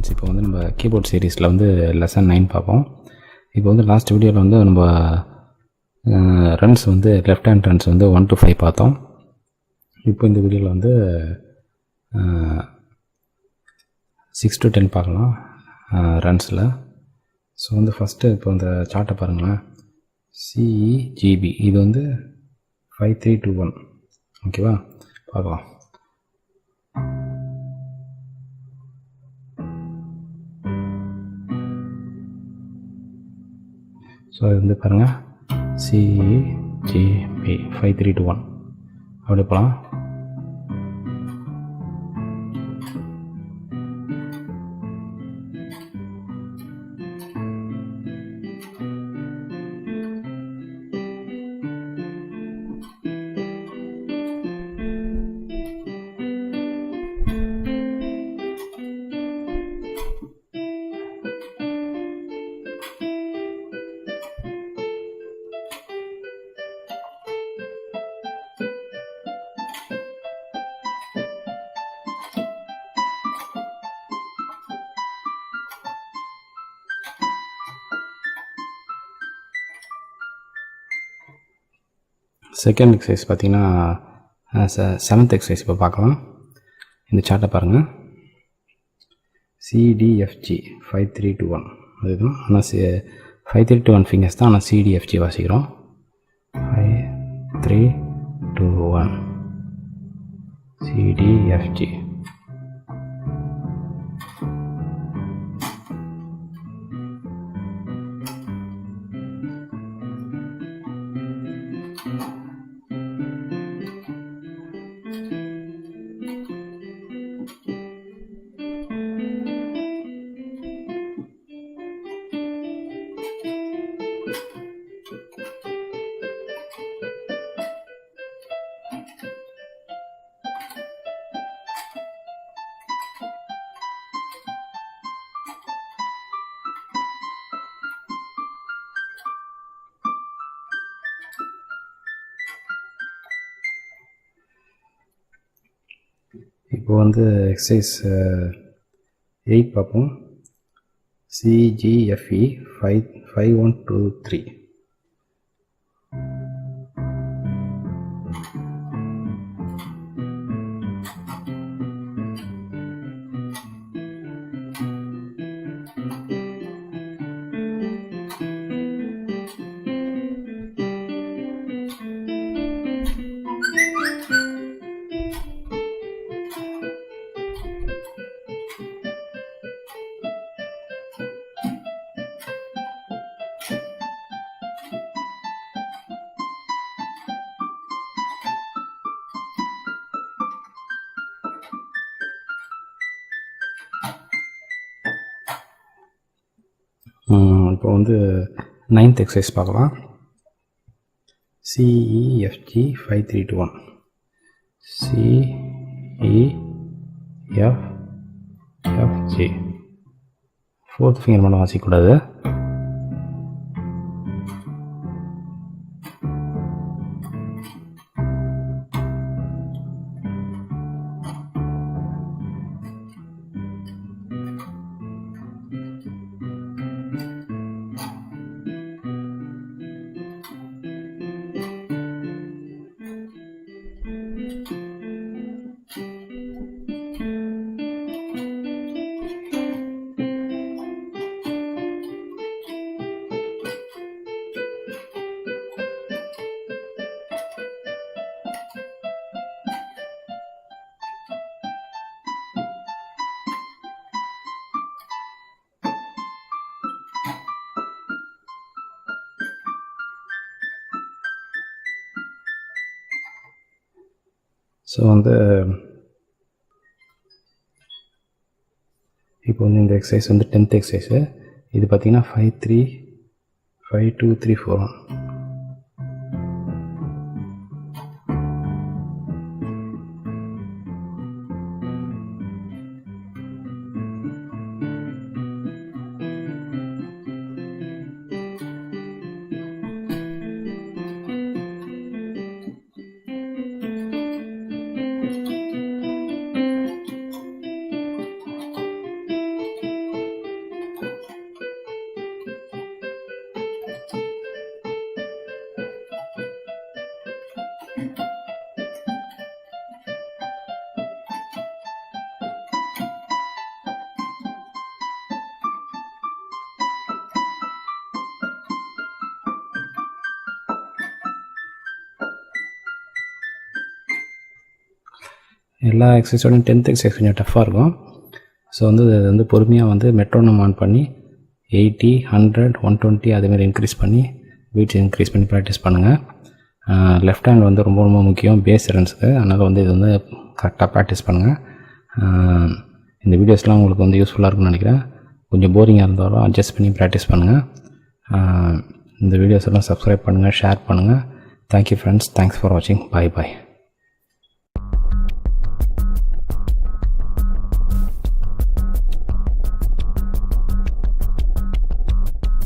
Friends, இப்போ வந்து நம்ம கீபோர்ட் சீரீஸில் வந்து லெசன் 9 பார்ப்போம். இப்போ வந்து லாஸ்ட் வீடியோவில் வந்து நம்ம ரன்ஸ் வந்து லெஃப்ட் ஹேண்ட் ரன்ஸ் வந்து 1 to 5 பார்த்தோம். இப்போ இந்த வீடியோவில் வந்து 6 to 10 பார்க்கலாம் ரன்ஸில். ஸோ வந்து ஃபஸ்ட்டு இப்போ இந்த சார்ட்டை பாருங்களேன். CEGB இது வந்து 5321. ஓகேவா, பார்க்கலாம். ஸோ இது வந்து பாருங்கள், CEGB 5321 அப்படி போகலாம். செகண்ட் எக்ஸசைஸ் பார்த்தீங்கன்னா 7th எக்ஸசைஸ் இப்போ பார்க்கலாம். இந்த சார்ட்டை பாருங்கள். CDFG 5321 அதுதான். ஆனால் 5321 ஃபிங்கர்ஸ் தான், ஆனால் CDFG வாசிக்கிறோம். 5321 CDFG. இப்போ வந்து எக்ஸசைஸ் 8 பார்ப்போம். CGFE 5123. இப்போ வந்து 9th எக்ஸசைஸ் பார்க்கலாம். CEFG 5321 CEFG 4th ஃபிங்கர் மட்டும் வாசிக்கக்கூடாது. ஸோ வந்து இப்போ வந்து இந்த எக்ஸசைஸ் வந்து 10th எக்ஸசைஸு. இது பார்த்திங்கன்னா 535234. எல்லா எக்ஸசைஸோடையும் 10th எக்ஸசைஸ் கொஞ்சம் டஃப்பாக இருக்கும். ஸோ வந்து அது வந்து பொறுமையாக வந்து மெட்ரோனம் ஆன் பண்ணி 80, 100, 120 அதேமாதிரி இன்க்ரீஸ் பண்ணி பீட்ஸ் இன்க்ரீஸ் பண்ணி ப்ராக்டிஸ் பண்ணுங்கள். லெஃப்ட் ஹேண்ட் வந்து ரொம்ப ரொம்ப முக்கியம் பேஸ் ரன்ஸுக்கு. அதனால் வந்து இது வந்து கரெக்டாக ப்ராக்டிஸ் பண்ணுங்கள். இந்த வீடியோஸ்லாம் உங்களுக்கு வந்து யூஸ்ஃபுல்லாக இருக்கும்னு நினைக்கிறேன். கொஞ்சம் போரிங்காக இருந்தாலும் அட்ஜஸ்ட் பண்ணி ப்ராக்டிஸ் பண்ணுங்கள். இந்த வீடியோஸ் எல்லாம் சப்ஸ்கிரைப் பண்ணுங்கள், ஷேர் பண்ணுங்கள். Thank you friends. தேங்க்ஸ் ஃபார் வாட்சிங். பாய் பாய்.